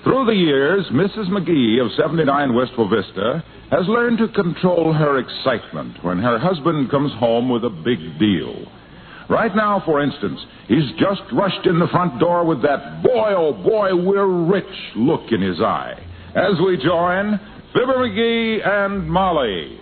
Through the years, Mrs. McGee of 79 Wistful Vista has learned to control her excitement when her husband comes home with a big deal. Right now, for instance, he's just rushed in the front door with that boy, oh boy, we're rich look in his eye. As we join Fibber McGee and Molly.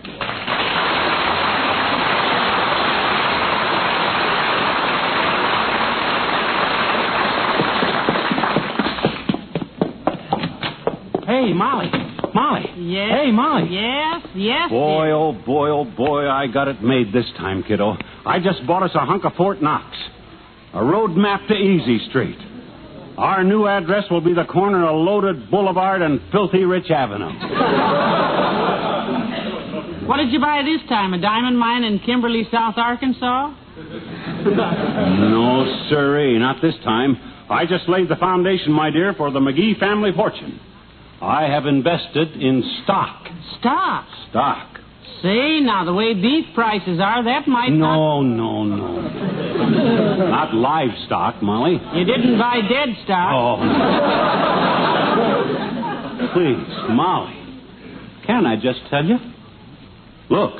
Hey, Molly. Yes. Hey, Molly. Yes. Boy, dear. oh boy, I got it made this time, kiddo. I just bought us a hunk of Fort Knox. A road map to Easy Street. Our new address will be the corner of Loaded Boulevard and Filthy Rich Avenue. What did you buy this time? A diamond mine in Kimberly, South Arkansas? No, sirree, not this time. I just laid the foundation, my dear, for the McGee family fortune. I have invested in stock. Stock? Stock. Say, now, the way beef prices are, that might No. Not livestock, Molly. You didn't buy dead stock. Oh. Please, Molly. Can I just tell you? Look,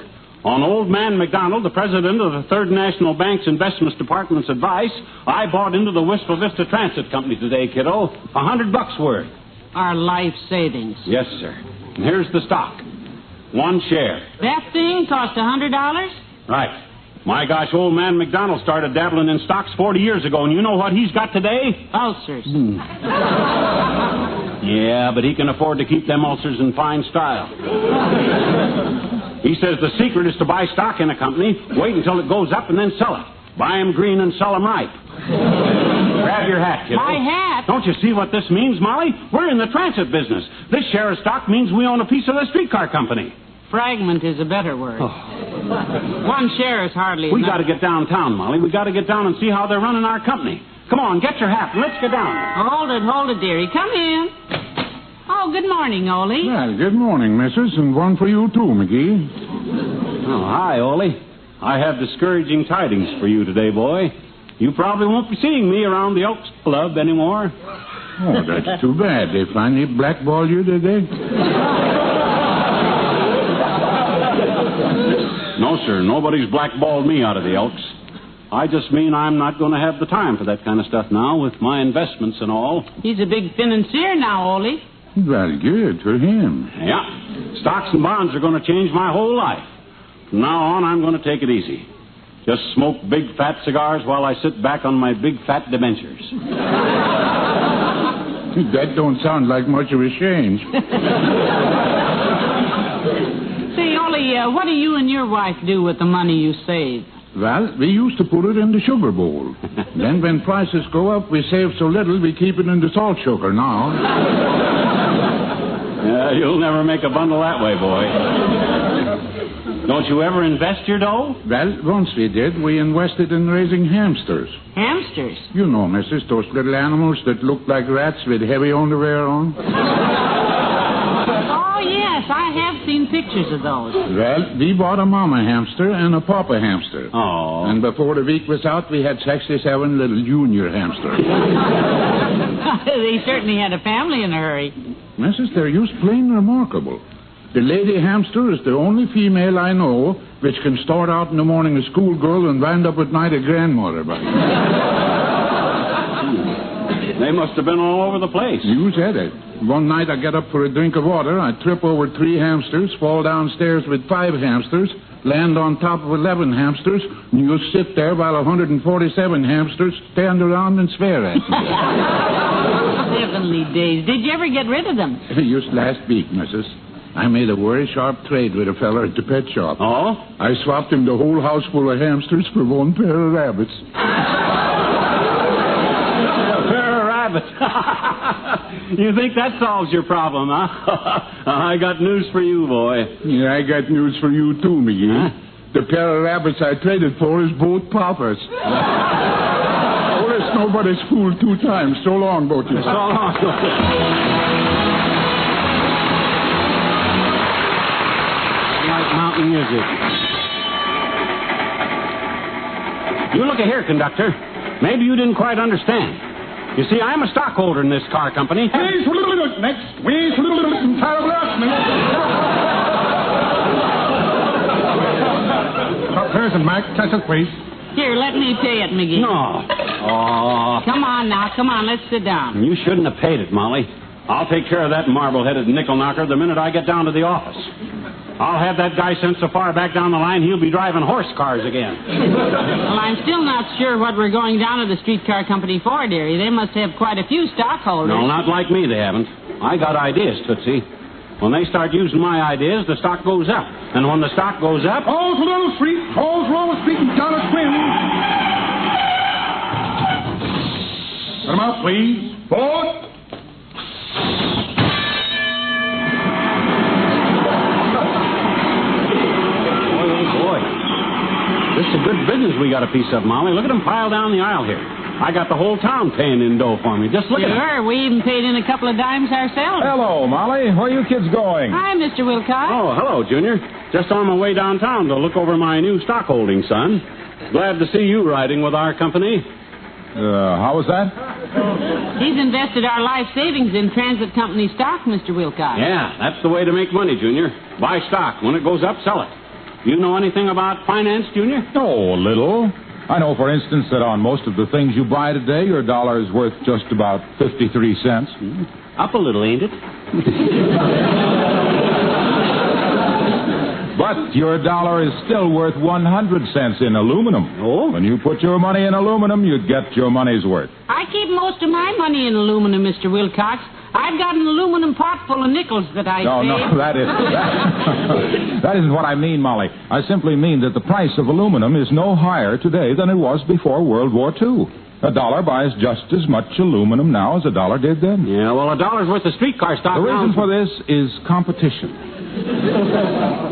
on old man McDonald, the president of the Third National Bank's Investments Department's advice, I bought into the Wistful Vista Transit Company today, kiddo. $100 worth. Our life savings. Yes, sir. And here's the stock. 1 share. That thing cost $100? Right. My gosh, old man McDonald started dabbling in stocks 40 years ago, and you know what he's got today? Ulcers. Yeah, but he can afford to keep them ulcers in fine style. He says the secret is to buy stock in a company, wait until it goes up, and then sell it. Buy 'em green and sell 'em ripe. Grab your hat, kiddo. My hat? Don't you see what this means, Molly? We're in the transit business. This share of stock means we own a piece of the streetcar company. Fragment is a better word. 1 share is hardly We enough. got to get downtown, Molly. We got to get down and see how they're running our company. Come on, get your hat and let's get down. Hold it, dearie. Come in. Oh, good morning, Ole. Well, good morning, missus, and one for you, too, McGee. Oh, hi, Ole. I have discouraging tidings for you today, boy. You probably won't be seeing me around the Elks Club anymore. Oh, that's too bad. They finally blackballed you, did they? No, sir. Nobody's blackballed me out of the Elks. I just mean I'm not going to have the time for that kind of stuff now with my investments and all. He's a big financier now, Ole. Very good for him. Yeah. Stocks and bonds are going to change my whole life. From now on, I'm going to take it easy. Just smoke big, fat cigars while I sit back on my big, fat debentures. That don't sound like much of a change. Say, Ole, what do you and your wife do with the money you save? Well, we used to put it in the sugar bowl. Then when prices go up, we save so little we keep it in the salt sugar now. You'll never make a bundle that way, boy. Don't you ever invest your dough? Well, once we did. We invested in raising hamsters. Hamsters? You know, missus, those little animals that look like rats with heavy underwear on. Oh, yes, I have seen pictures of those. Well, we bought a mama hamster and a papa hamster. Oh. And before the week was out, we had 67 little junior hamsters. They certainly had a family in a hurry. Missus, they're just plain remarkable. The lady hamster is the only female I know which can start out in the morning a schoolgirl and wind up at night a grandmother. They must have been all over the place. You said it. One night I get up for a drink of water, I trip over 3 hamsters, fall downstairs with 5 hamsters, land on top of 11 hamsters, and you sit there while 147 hamsters stand around and swear at me. Heavenly days. Did you ever get rid of them? Just last week, missus. I made a very sharp trade with a fella at the pet shop. Oh? I swapped him the whole house full of hamsters for 1 pair of rabbits. A pair of rabbits. You think that solves your problem, huh? I got news for you, boy. Yeah, I got news for you, too, McGee. Huh? The pair of rabbits I traded for is both papas. Well, nobody's fooled 2 times. So long, both of you. So long. Like mountain music. You look here, conductor. Maybe you didn't quite understand. You see, I'm a stockholder in this car company. Next. Person, Mike. Touch it, please. Here, let me pay it, McGee. No. Oh. Come on now, come on, let's sit down. You shouldn't have paid it, Molly. I'll take care of that marble-headed nickel knocker the minute I get down to the office. I'll have that guy sent so far back down the line he'll be driving horse cars again. Well, I'm still not sure what we're going down to the streetcar company for, dearie. They must have quite a few stockholders. No, not like me, they haven't. I got ideas, Tootsie. When they start using my ideas, the stock goes up. And when the stock goes up... All's Little Street, all's Little Street, and Dollar Twin. Let them out, please. Board. Boy. This is a good business we got a piece of, Molly. Look at them pile down the aisle here. I got the whole town paying in dough for me. Just look at it. Sure, we even paid in a couple of dimes ourselves. Hello, Molly. Where are you kids going? Hi, Mr. Wilcox. Oh, hello, Junior. Just on my way downtown to look over my new stock holding, son. Glad to see you riding with our company. How was that? He's invested our life savings in transit company stock, Mr. Wilcox. Yeah, that's the way to make money, Junior. Buy stock. When it goes up, sell it. You know anything about finance, Junior? Oh, a little. I know, for instance, that on most of the things you buy today, your dollar is worth just about 53 cents. Up a little, ain't it? But your dollar is still worth 100 cents in aluminum. Oh? When you put your money in aluminum, you get your money's worth. I keep most of my money in aluminum, Mr. Wilcox. I've got an aluminum pot full of nickels that I No, saved. that isn't what I mean, Molly. I simply mean that the price of aluminum is no higher today than it was before World War II. A dollar buys just as much aluminum now as a dollar did then. Yeah, well, a dollar's worth of streetcar stock. The reason for this is competition.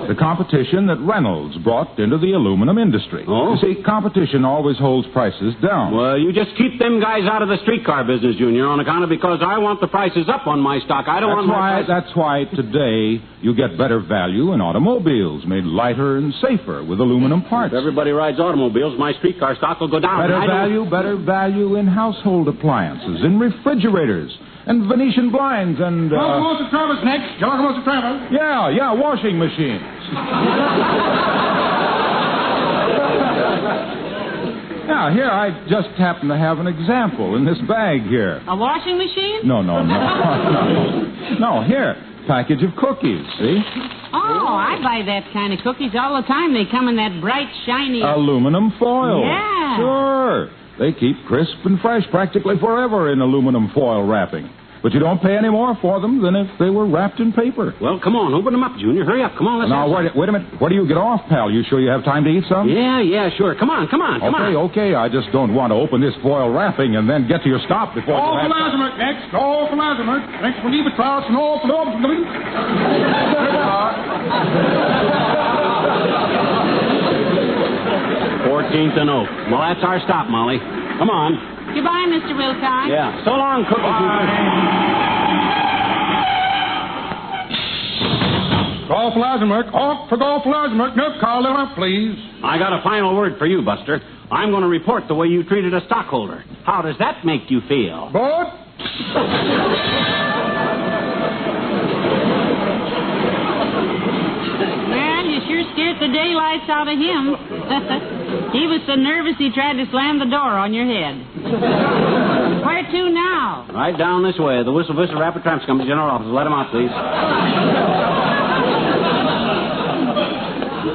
The competition that Reynolds brought into the aluminum industry. Oh? You see, competition always holds prices down. Well, you just keep them guys out of the streetcar business, Junior, on account of because I want the prices up on my stock. I don't want my prices... That's why today you get better value in automobiles made lighter and safer with aluminum parts. If everybody rides automobiles, my streetcar stock will go down. Better value in household appliances, in refrigerators, and Venetian blinds, and... Locomotive Travis next. Locomotive Travis. Yeah, washing machines. Now, here, I just happen to have an example in this bag here. A washing machine? No. No, here, package of cookies, see? Oh, I buy that kind of cookies all the time. They come in that bright, shiny... Aluminum foil. Yeah. Sure. They keep crisp and fresh practically forever in aluminum foil wrapping. But you don't pay any more for them than if they were wrapped in paper. Well, come on, open them up, Junior. Hurry up. Come on, let's... Now, wait a minute. Where do you get off, pal? You sure you have time to eat some? Yeah, sure. Come on. Okay. I just don't want to open this foil wrapping and then get to your stop before... All for Lazimer next. All for Lazimer. Next for Leave Trials and all for... 14th and Oak. Well, that's our stop, Molly. Come on. Goodbye, Mr. Wilcox. Yeah. So long, cookies. Golf Lazimer. Off for Golf Lazimer. No, call them up, please. I got a final word for you, Buster. I'm going to report the way you treated a stockholder. How does that make you feel? Board. Well, you sure scared the daylights out of him. He was so nervous he tried to slam the door on your head. Where to now? Right down this way. The Wistful Vista Rapid Transit Company General Office. Let him out, please.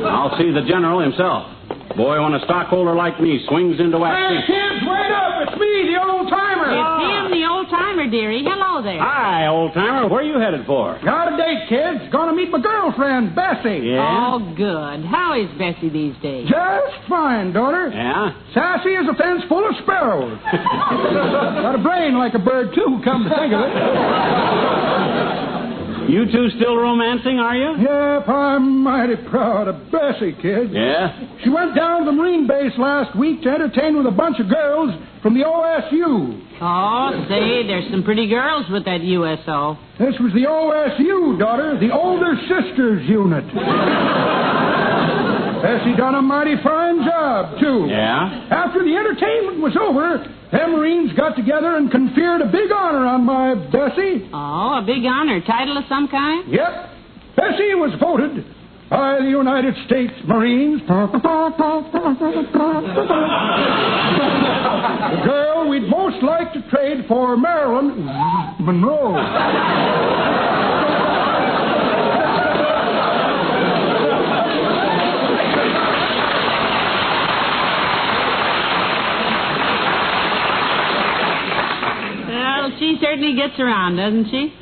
I'll see the General himself. Boy, when a stockholder like me swings into action... Hey, kids, wait up. It's me, the old-timer. It's him, the old-timer, dearie. Hello there. Hi, old-timer. Where are you headed for? Got a date, kids. Gonna meet my girlfriend, Bessie. Yeah? Oh, good. How is Bessie these days? Just fine, daughter. Yeah? Sassy as a fence full of sparrows. Got a brain like a bird, too, come to think of it. You two still romancing, are you? Yep, I'm mighty proud of Bessie, kid. Yeah? She went down to the Marine base last week to entertain with a bunch of girls from the OSU. Oh, say, there's some pretty girls with that USO. This was the OSU, daughter, the Older Sisters Unit. Bessie done a mighty fine job, too. Yeah? After the entertainment was over, them Marines got together and conferred a big honor on my Bessie. Oh, a big honor. Title of some kind? Yep. Bessie was voted by the United States Marines the girl we'd most like to trade for Marilyn Monroe. Well, she certainly gets around, doesn't she?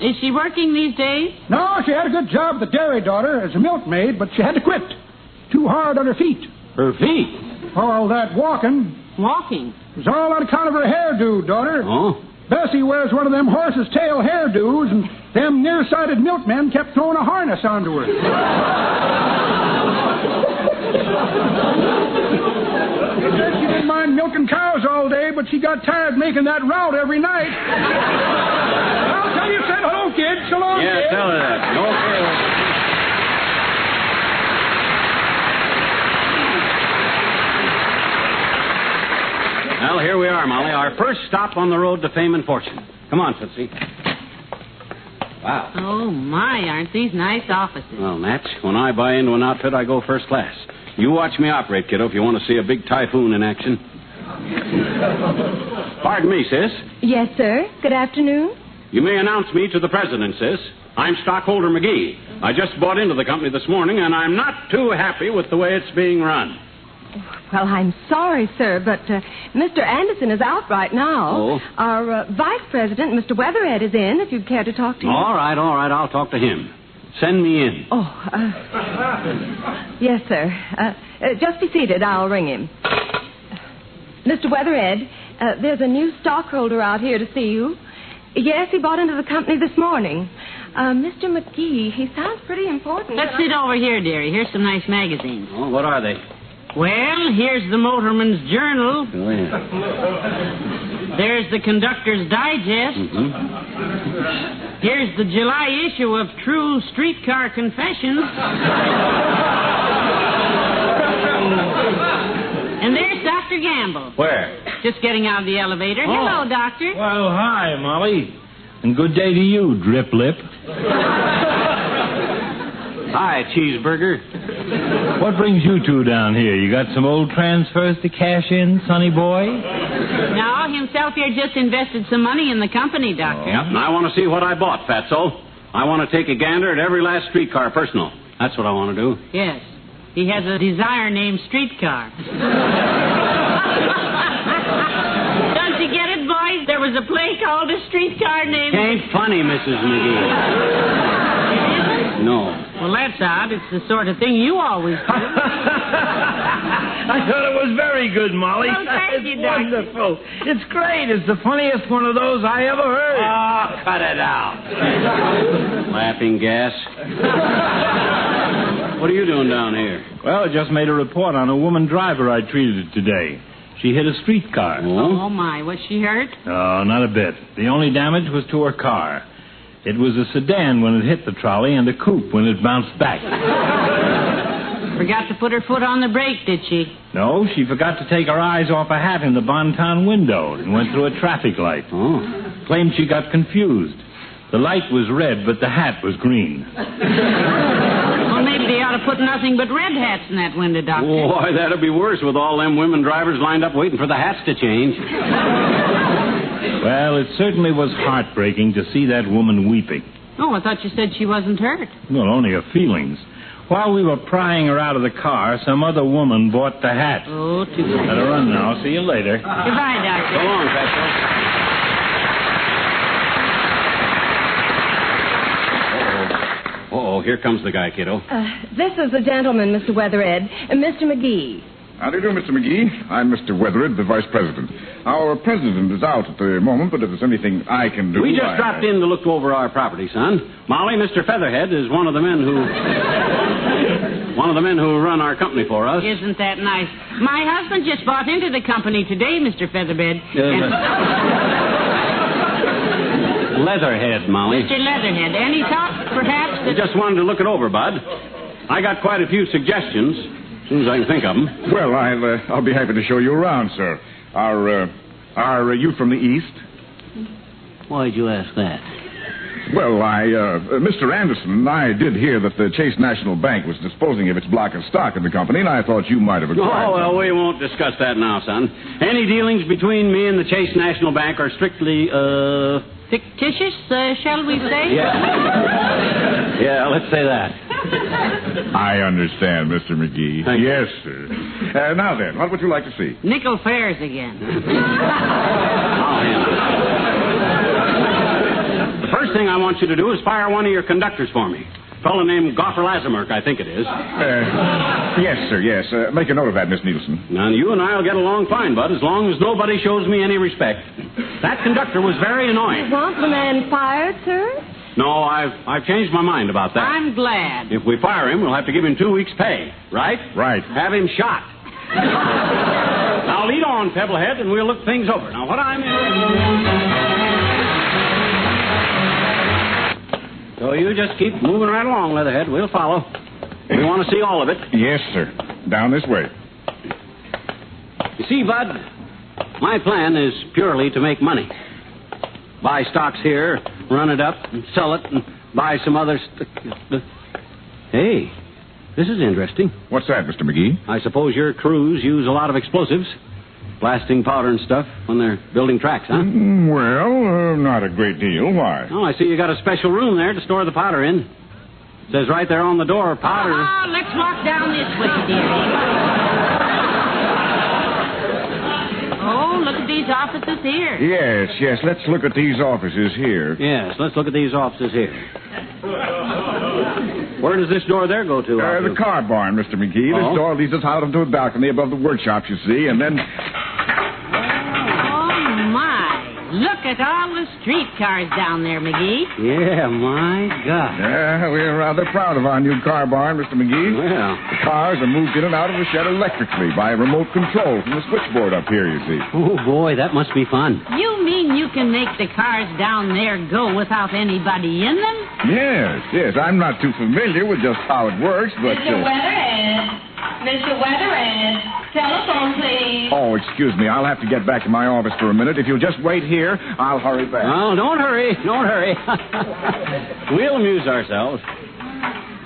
Is she working these days? No, she had a good job with the dairy daughter as a milkmaid, but she had to quit. Too hard on her feet. Her feet? All that walking Walking? was all on account of her hairdo, daughter. Oh? Bessie wears one of them horse's tail hairdos, and them nearsighted milkmen kept throwing a harness onto her. She said she didn't mind milking cows all day, but she got tired making that route every night. I'll tell you, said hello, kid. So long, Yeah, kid. tell her that. Okay. Well, here we are, Molly. Our first stop on the road to fame and fortune. Come on, Tootsie. Wow. Oh, my, aren't these nice offices? Well, Natch, when I buy into an outfit, I go first class. You watch me operate, kiddo, if you want to see a big typhoon in action. Pardon me, sis. Yes, sir. Good afternoon. You may announce me to the president, sis. I'm stockholder McGee. I just bought into the company this morning, and I'm not too happy with the way it's being run. Well, I'm sorry, sir, but Mr. Anderson is out right now. Oh? Our vice president, Mr. Weatherhead, is in, if you'd care to talk to him. All right. I'll talk to him. Send me in. Oh, yes, sir. Just be seated. I'll ring him. Mr. Weatherhead, there's a new stockholder out here to see you. Yes, he bought into the company this morning. Mr. McGee, he sounds pretty important. Let's sit over here, dearie. Here's some nice magazines. Oh, what are they? Well, here's the Motorman's Journal. Oh, yeah. There's the Conductor's Digest. Mm-hmm. Here's the July issue of True Streetcar Confessions. And there's Dr. Gamble. Where? Just getting out of the elevator. Hello, Doctor. Well, hi, Molly. And good day to you, Drip Lip. Hi, Cheeseburger. What brings you two down here? You got some old transfers to cash in, sonny boy? No, himself here just invested some money in the company, Doctor. Yep, and I want to see what I bought, Fatso. I want to take a gander at every last streetcar personal. That's what I want to do. Yes. He has a desire named Streetcar. Don't you get it, boys? There was a play called A Streetcar Named... Ain't funny, Mrs. McGee. It isn't? No. Well, that's odd. It's the sort of thing you always do. I thought it was very good, Molly. Well, thank you, It's Doctor. wonderful. It's great. It's the funniest one of those I ever heard. Oh, cut it out. Laughing gas. What are you doing down here? Well, I just made a report on a woman driver I treated today. She hit a streetcar. Oh, my. Was she hurt? Oh, not a bit. The only damage was to her car. It was a sedan when it hit the trolley and a coupe when it bounced back. Forgot to put her foot on the brake, did she? No, she forgot to take her eyes off a hat in the bonton window and went through a traffic light. Oh. Claimed she got confused. The light was red, but the hat was green. Well, maybe they ought to put nothing but red hats in that window, Doctor. Boy, that'd be worse with all them women drivers lined up waiting for the hats to change. Well, it certainly was heartbreaking to see that woman weeping. Oh, I thought you said she wasn't hurt. Well, only her feelings. While we were prying her out of the car, some other woman bought the hat. Oh, too bad. Better run now. See you later. Goodbye, Doctor. So long, Fatso. Uh-oh, here comes the guy, kiddo. This is the gentleman, Mr. Weatherhead, Mr. McGee. How do you do, Mr. McGee? I'm Mr. Weatherhead, the vice president. Our president is out at the moment, but if there's anything I can do... We just dropped in to look over our property, son. Molly, Mr. Featherhead is one of the men who run our company for us. Isn't that nice? My husband just bought into the company today, Mr. Featherbed. Leatherhead, Molly. Mr. Leatherhead. Any thought, perhaps, We that... just wanted to look it over, Bud. I got quite a few suggestions, as soon as I can think of them. Well, I'll be happy to show you around, sir. Our Are you from the East? Why'd you ask that? Well, Mr. Anderson and I did hear that the Chase National Bank was disposing of its block of stock in the company, and I thought you might have acquired Oh, well, we won't discuss that now, son. Any dealings between me and the Chase National Bank are strictly, Fictitious, shall we say? Yeah. Yeah, let's say that. I understand, Mr. McGee. Thank you. Yes, sir. Now then, what would you like to see? Nickel fares again. The first thing I want you to do is fire one of your conductors for me. A fellow named Gopher Lazimerk, I think it is. Yes, sir, yes. Make a note of that, Miss Nielsen. Now, you and I will get along fine, Bud, as long as nobody shows me any respect. That conductor was very annoying. You want the man fired, sir? No, I've changed my mind about that. I'm glad. If we fire him, we'll have to give him 2 weeks' pay, right? Right. Have him shot. Now, lead on, Pebblehead, and we'll look things over. Now, what I'm... So you just keep moving right along, Leatherhead. We'll follow. We want to see all of it. Yes, sir. Down this way. You see, Bud, my plan is purely to make money. Buy stocks here, run it up, and sell it, and buy some other... Hey, this is interesting. What's that, Mr. McGee? I suppose your crews use a lot of explosives, blasting powder and stuff, when they're building tracks, huh? Well, not a great deal. Why? Oh, I see you got a special room there to store the powder in. It says right there on the door, powder... Let's walk down this way, dearie. Oh, look at these offices here. Yes. Let's look at these offices here. Yes, let's look at these offices here. Where does this door there go to? The car barn, Mr. McGee. Oh? This door leads us out onto a balcony above the workshops, you see, and then... Oh, my. Look at all the streetcars down there, McGee. Yeah, my God. Yeah, we're rather proud of our new car barn, Mr. McGee. Well. The cars are moved in and out of the shed electrically by remote control from the switchboard up here, you see. Oh, boy, that must be fun. You mean you can make the cars down there go without anybody in them? Yes. I'm not too familiar with just how it works, but... Mr. Weatherhead, telephone, please. Oh, excuse me. I'll have to get back to my office for a minute. If you'll just wait here, I'll hurry back. Oh, don't hurry. We'll amuse ourselves.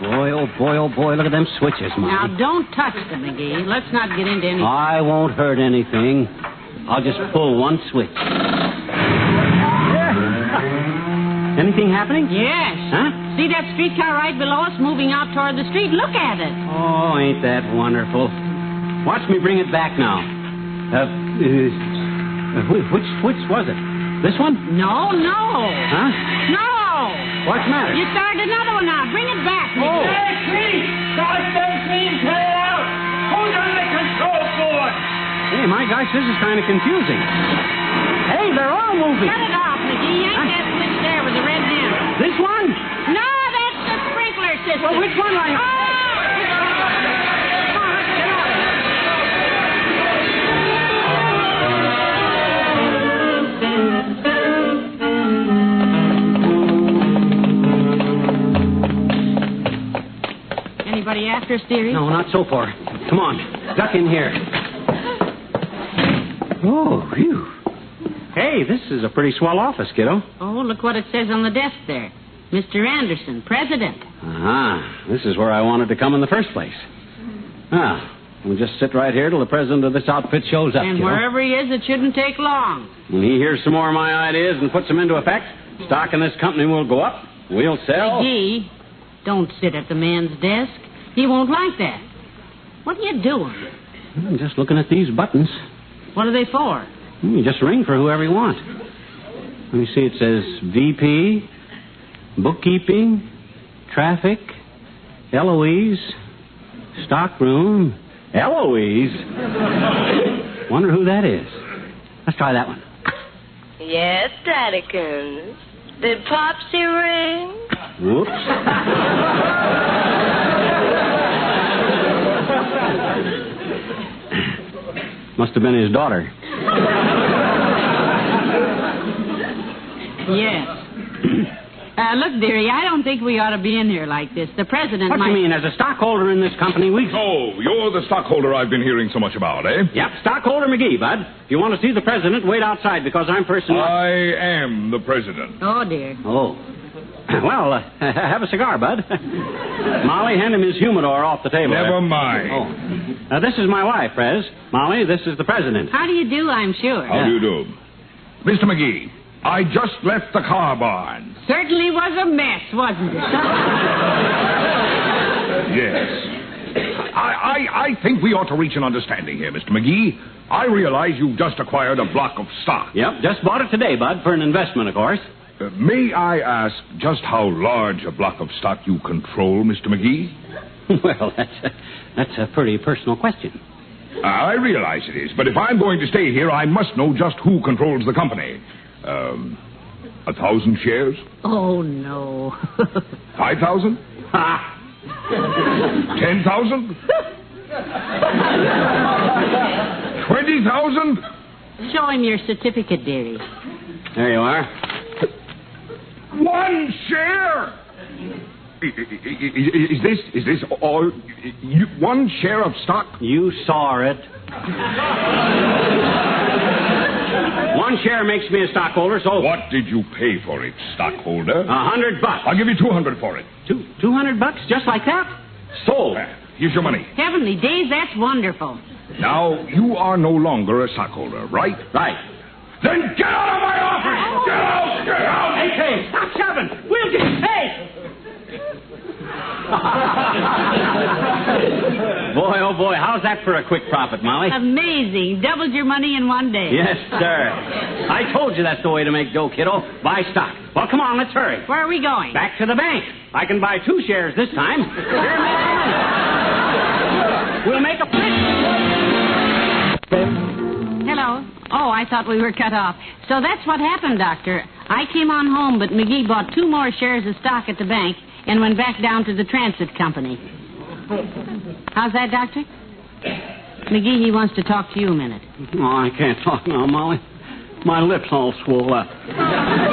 Boy, oh boy, look at them switches, Mom. Now, don't touch them, McGee. Let's not get into anything. I won't hurt anything. I'll just pull one switch. Anything happening? Yes. Huh? See that streetcar right below us moving out toward the street? Look at it. Oh, ain't that wonderful. Watch me bring it back now. Which was it? This one? No. Huh? No. What's the matter? You started another one out. Bring it back, McGee. Oh. Start them things, cut it out. Hold on the control board. Hey, my gosh, this is kind of confusing. Hey, they're all moving. Cut it off, McGee. Yank that switch there with the red handle. This one? No, that's the sprinkler system. Well, which one? Anybody after us, dearie? No, not so far. Come on, duck in here. Oh, phew. Hey, this is a pretty swell office, kiddo. Oh, look what it says on the desk there. Mr. Anderson, President. This is where I wanted to come in the first place. We'll just sit right here till the president of this outfit shows up, And kiddo. wherever he is, it shouldn't take long. When he hears some more of my ideas and puts them into effect, stock in this company will go up. We'll sell. McGee, don't sit at the man's desk. He won't like that. What are you doing? I'm just looking at these buttons. What are they for? You just ring for whoever you want. Let me see, it says VP, bookkeeping, traffic, Eloise, stockroom. Eloise? Wonder who that is. Let's try that one. Yes, Daddykins. Did Popsy ring? Whoops. Must have been his daughter. Yes. Look, dearie, I don't think we ought to be in here like this. The president What might... you mean, as a stockholder in this company, we... Oh, you're the stockholder I've been hearing so much about, eh? Yep, stockholder McGee, Bud. If you want to see the president, wait outside, because I'm personally... I am the president. Oh, dear. Oh. Well, have a cigar, Bud. Molly, hand him his humidor off the table. Never mind. Oh. This is my wife, Prez. Molly, this is the president. How do you do, I'm sure? How do you do? Mr. McGee, I just left the car barn. Certainly was a mess, wasn't it? Yes. I think we ought to reach an understanding here, Mr. McGee. I realize you've just acquired a block of stock. Yep, just bought it today, Bud, for an investment, of course. May I ask just how large a block of stock you control, Mr. McGee? Well, that's a pretty personal question. I realize it is, but if I'm going to stay here, I must know just who controls the company. 1,000 shares? Oh, no. 5,000? 10,000? 20,000? Show him your certificate, dearie. There you are. 1 share? Is this all? 1 share of stock? You saw it. 1 share makes me a stockholder, so... What did you pay for it, stockholder? $100. I'll give you $200 for it. $200? Just like that? Sold. Here's your money. Heavenly days, that's wonderful. Now, you are no longer a stockholder, right? Right. Then get out of my office! Get out! Get out! Hey, stop shoving! We'll get... Hey! Boy, oh boy, how's that for a quick profit, Molly? Amazing. Doubled your money in 1 day. Yes, sir. I told you that's the way to make dough, kiddo. Buy stock. Well, come on, let's hurry. Where are we going? Back to the bank. I can buy 2 shares this time. Here, make money. We'll make a... Hello. Oh, I thought we were cut off. So that's what happened, Doctor. I came on home, but McGee bought 2 more shares of stock at the bank and went back down to the transit company. How's that, Doctor? McGee, he wants to talk to you a minute. Oh, I can't talk now, Molly. My lips all swole up.